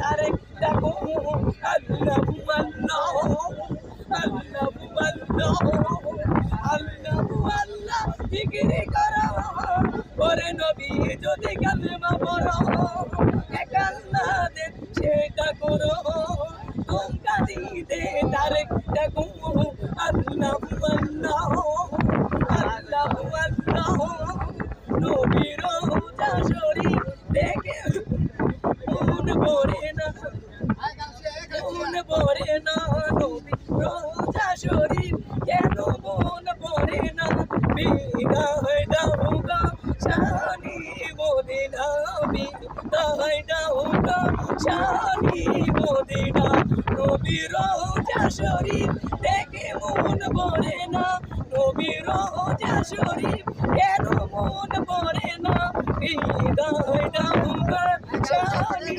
তারে ডাকো আল্লাহু আল্লাহ আল্লাহু আল্লাহ আল্লাহু আল্লাহ জিকির করো ওরে নবী যদি কালেমা পড়ো এক আল্লাহ দে সেটা করো তোমরা দিতে তারে ডাকো আল্লাহু আল্লাহ আল্লাহু আল্লাহ নবীর রওজা শরীফ দেখে মন ভরে না নবীর রওজা শরীফ কেন মন ভরে না বিদায় দাও গো শানি মদিনা বিদায় দাও গো শানি মদিনা নবীর রওজা শরীফ দেখে মন ভরে না নবীর রওজা শরীফ কেন মন ভরে না বিদায় দাও গো শানি